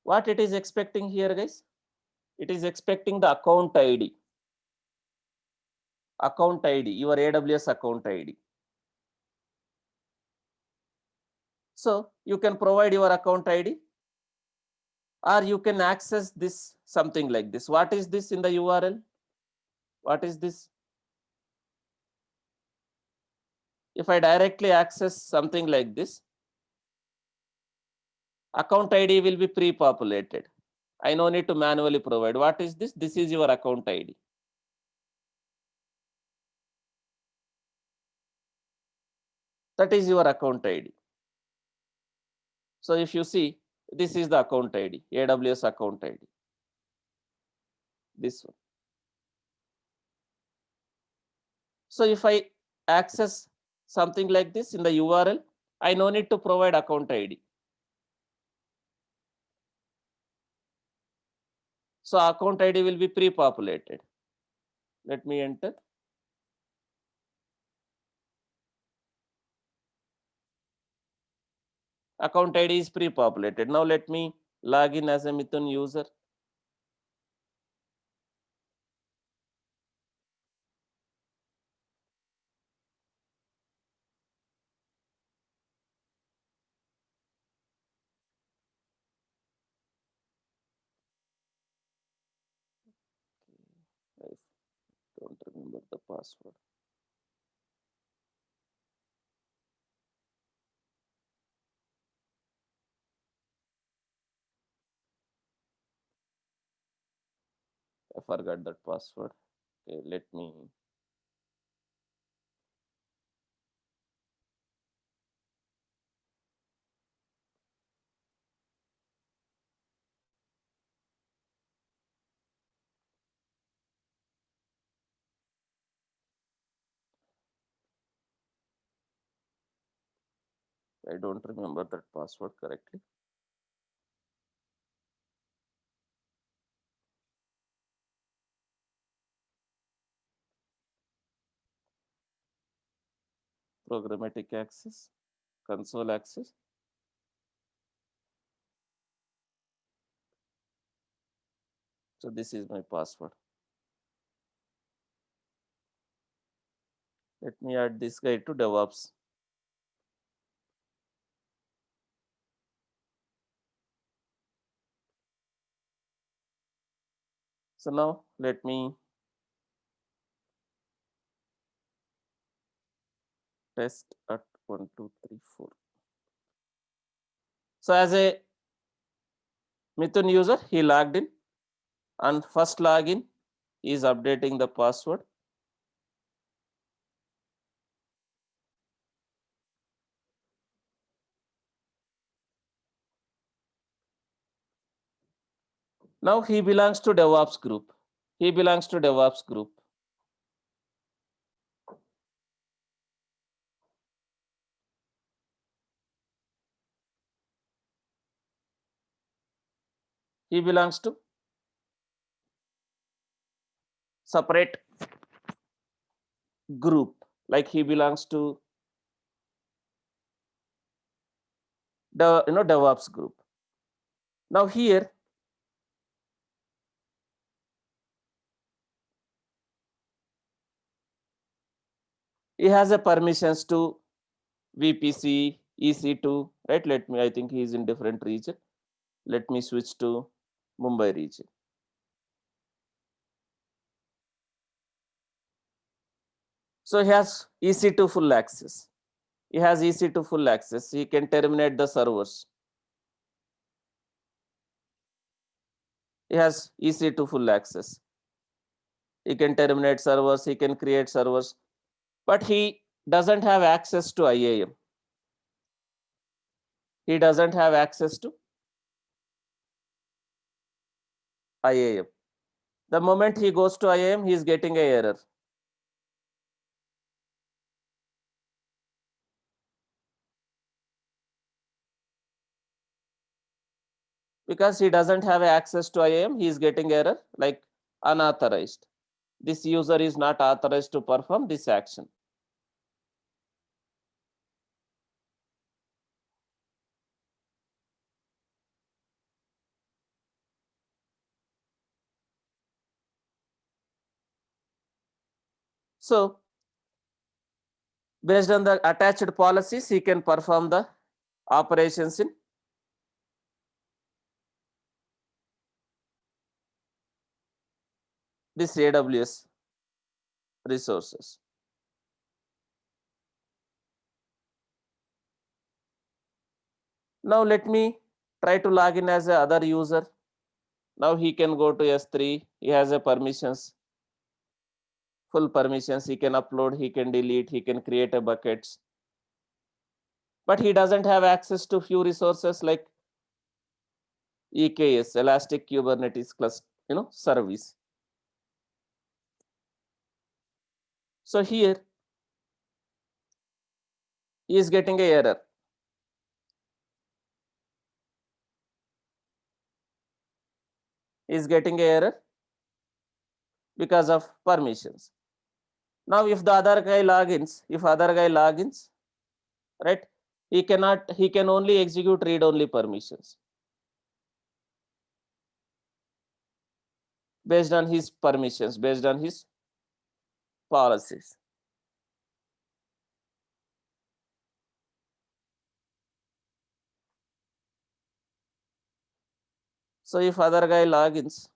What it is expecting here, guys? It is expecting the account ID. Account ID, your AWS account ID. So you can provide your account ID, or you can access this something like this. What is this in the URL? What is this? If I directly access something like this, account ID will be pre-populated. I no need to manually provide. What is this? This is your account ID. That is your account ID. So if you see, this is the account ID, AWS account ID. This one. So if I access something like this in the URL, I no need to provide account ID. So account ID will be pre-populated. Let me enter. Account ID is pre-populated. Now let me log in as a Mithun user. I don't remember the password. I forgot that password. Okay, let me. I don't remember that password correctly. Programmatic access, console access. So this is my password. Let me add this guy to DevOps. So now let me test at 1, 2, 3, 4. So as a Mithun user, he logged in, and first login is updating the password. Now he belongs to DevOps group. He belongs to DevOps group. He belongs to separate group, like he belongs to the DevOps group. Now here he has a permissions to VPC, EC2, right? Let me, I think he is in different region. Let me switch to Mumbai region. So he has EC2 full access. He has EC2 full access. He can terminate the servers. He has EC2 full access. He can terminate servers. He can create servers, but he doesn't have access to IAM. He doesn't have access to IAM. The moment he goes to IAM, he is getting an error. Because he doesn't have access to IAM, he is getting error like unauthorized. This user is not authorized to perform this action. So based on the attached policies, he can perform the operations in this AWS resources. Now let me try to log in as a other user. Now he can go to S3. He has a permissions, full permissions. He can upload, he can delete, he can create a buckets. But he doesn't have access to few resources like EKS, Elastic Kubernetes Cluster, service. So here he is getting a error. He is getting a error because of permissions. Now, if the other guy logins, right? He can only execute read-only permissions based on his permissions, based on his policies. So if other guy logins,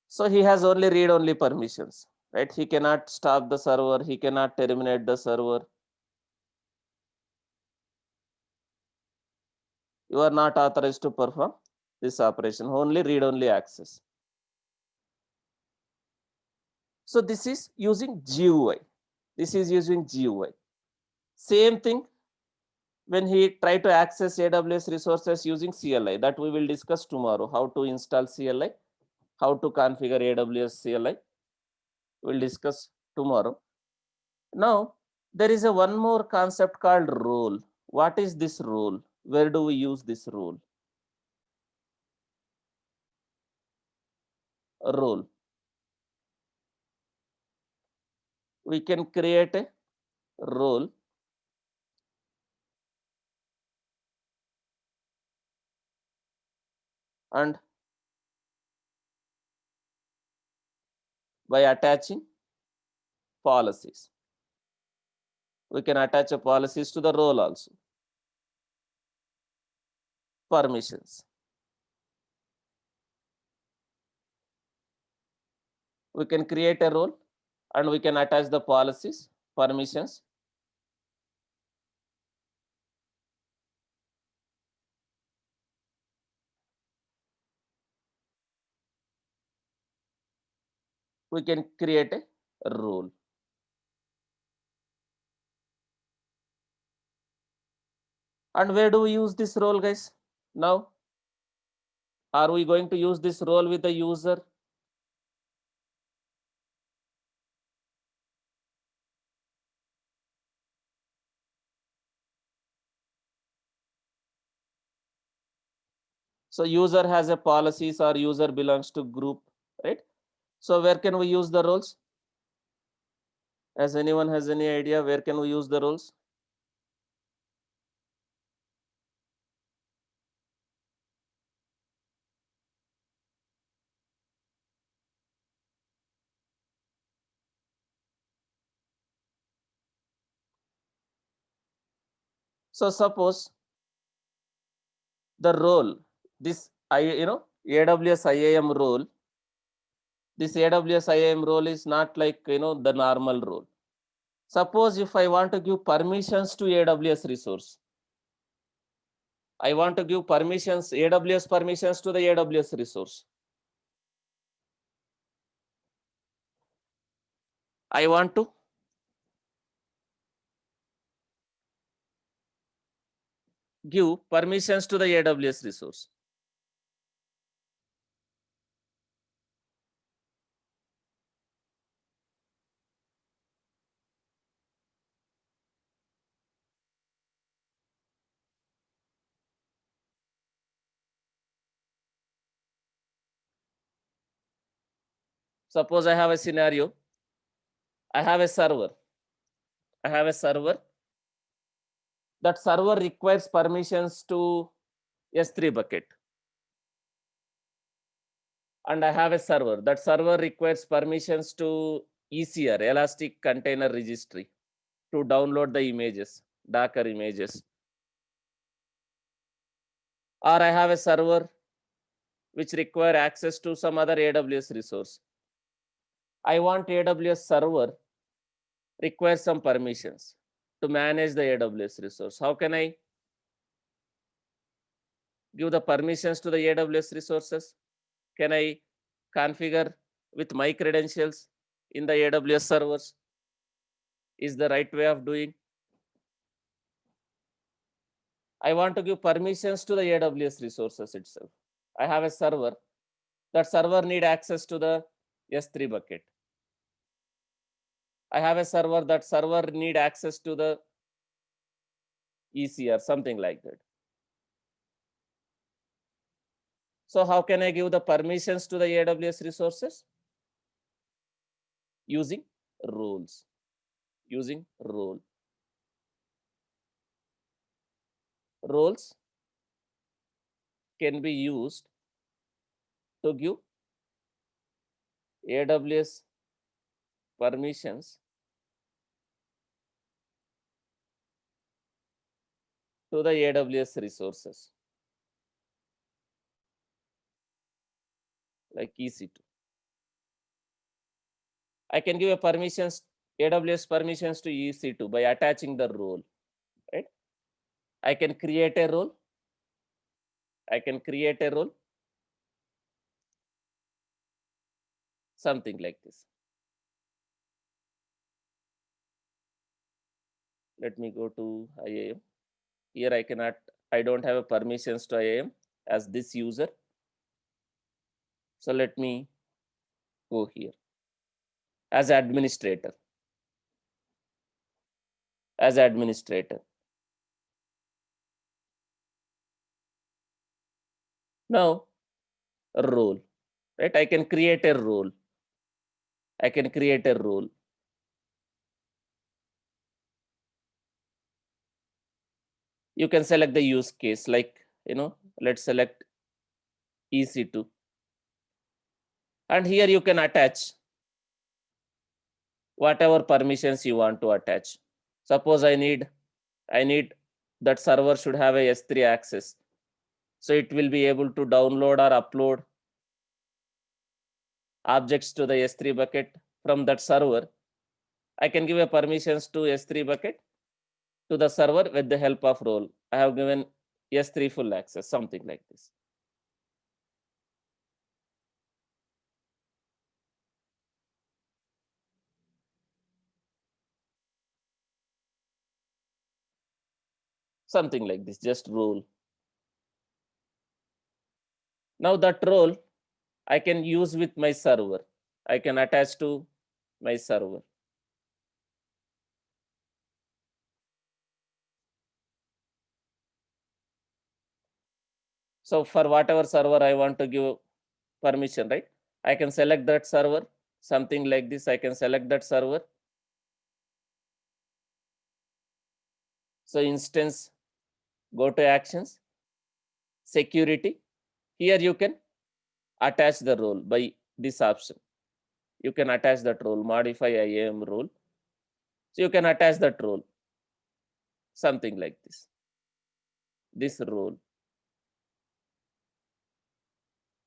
so he has only read-only permissions, right? He cannot stop the server, he cannot terminate the server. You are not authorized to perform this operation, only read-only access. So this is using GUI. This is using GUI. Same thing when he try to access AWS resources using CLI, that we will discuss tomorrow, how to install CLI, how to configure AWS CLI. We'll discuss tomorrow. Now, there is a one more concept called role. What is this role? Where do we use this role? A role. We can create a role and by attaching policies. We can attach a policies to the role also. Permissions. We can create a role and we can attach the policies, permissions. We can create a role. And where do we use this role, guys? Now, are we going to use this role with the user? So user has a policies or user belongs to group, right? So where can we use the roles? As anyone has any idea, where can we use the roles? So suppose the role, this AWS IAM role, this AWS IAM role is not like the normal role. Suppose if I want to give permissions to AWS resource, I want to give permissions, AWS permissions to the AWS resource. I want to give permissions to the AWS resource. Suppose I have a scenario. I have a server. I have a server. That server requires permissions to S3 bucket. And I have a server. That server requires permissions to ECR, Elastic Container Registry, to download the images, Docker images. Or I have a server which require access to some other AWS resource. I want AWS server requires some permissions to manage the AWS resource. How can I give the permissions to the AWS resources? Can I configure with my credentials in the AWS servers? Is the right way of doing? I want to give permissions to the AWS resources itself. I have a server. That server need access to the S3 bucket. I have a server. That server need access to the ECR, something like that. So how can I give the permissions to the AWS resources? Using roles. Using role. Roles can be used to give AWS permissions to the AWS resources like EC2. I can give a permissions, AWS permissions to EC2 by attaching the role, right? I can create a role I can create a role, something like this. Let me go to IAM. Here I don't have a permissions to IAM as this user. So let me go here as administrator. As administrator. Now, role, right? I can create a role. I can create a role. You can select the use case, like, let's select EC2. And here you can attach whatever permissions you want to attach. Suppose I need that server should have a S3 access. So it will be able to download or upload objects to the S3 bucket from that server. I can give a permissions to S3 bucket to the server with the help of role. I have given S3 full access, something like this. Something like this, just role. Now that role I can use with my server. I can attach to my server. So for whatever server I want to give permission, right? I can select that server, something like this. I can select that server. So instance, go to actions, security. Here you can attach the role by this option. You can attach that role, modify IAM role. So you can attach that role, something like this role.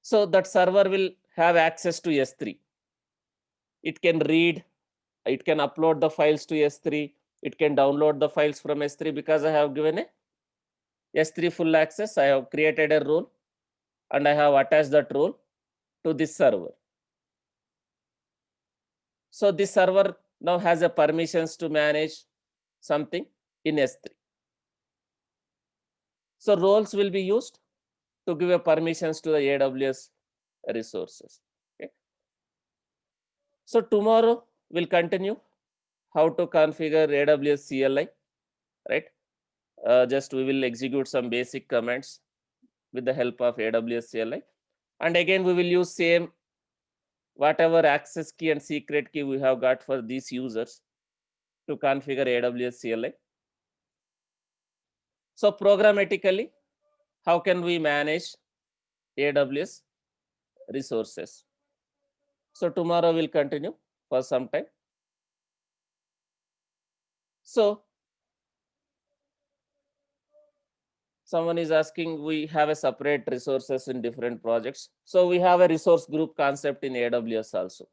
So that server will have access to S3. It can read, it can upload the files to S3. It can download the files from S3 because I have given a S3 full access. I have created a role and I have attached that role to this server. So this server now has a permissions to manage something in S3. So roles will be used to give a permissions to the AWS resources. Okay. So tomorrow we'll continue how to configure AWS CLI, right? Just we will execute some basic commands with the help of AWS CLI. And again, we will use same whatever access key and secret key we have got for these users to configure AWS CLI. So programmatically, how can we manage AWS resources? So tomorrow we'll continue for some time. So someone is asking, we have a separate resources in different projects. So we have a resource group concept in AWS also.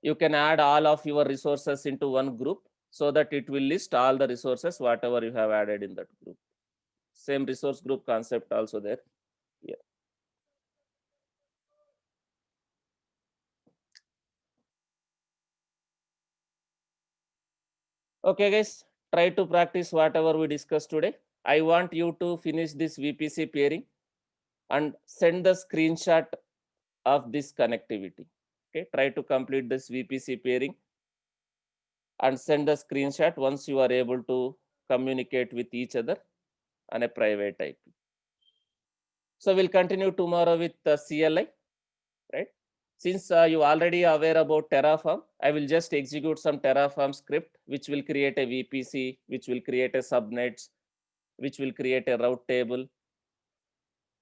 You can add all of your resources into one group so that it will list all the resources, whatever you have added in that group. Same resource group concept also there. Yeah. Okay, guys, try to practice whatever we discussed today. I want you to finish this VPC pairing and send the screenshot of this connectivity. Okay, try to complete this VPC pairing and send the screenshot once you are able to communicate with each other on a private IP. So we'll continue tomorrow with the CLI, right? Since you already aware about Terraform, I will just execute some Terraform script, which will create a VPC, which will create a subnets, which will create a route table.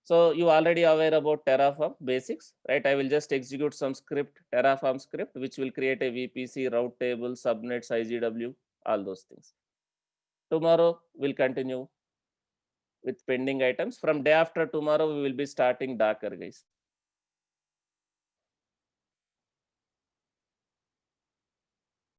So you already aware about Terraform basics, right? I will just execute some script, Terraform script, which will create a VPC, route table, subnets, IGW, all those things. Tomorrow we'll continue with pending items. From day after tomorrow, we will be starting Docker, guys.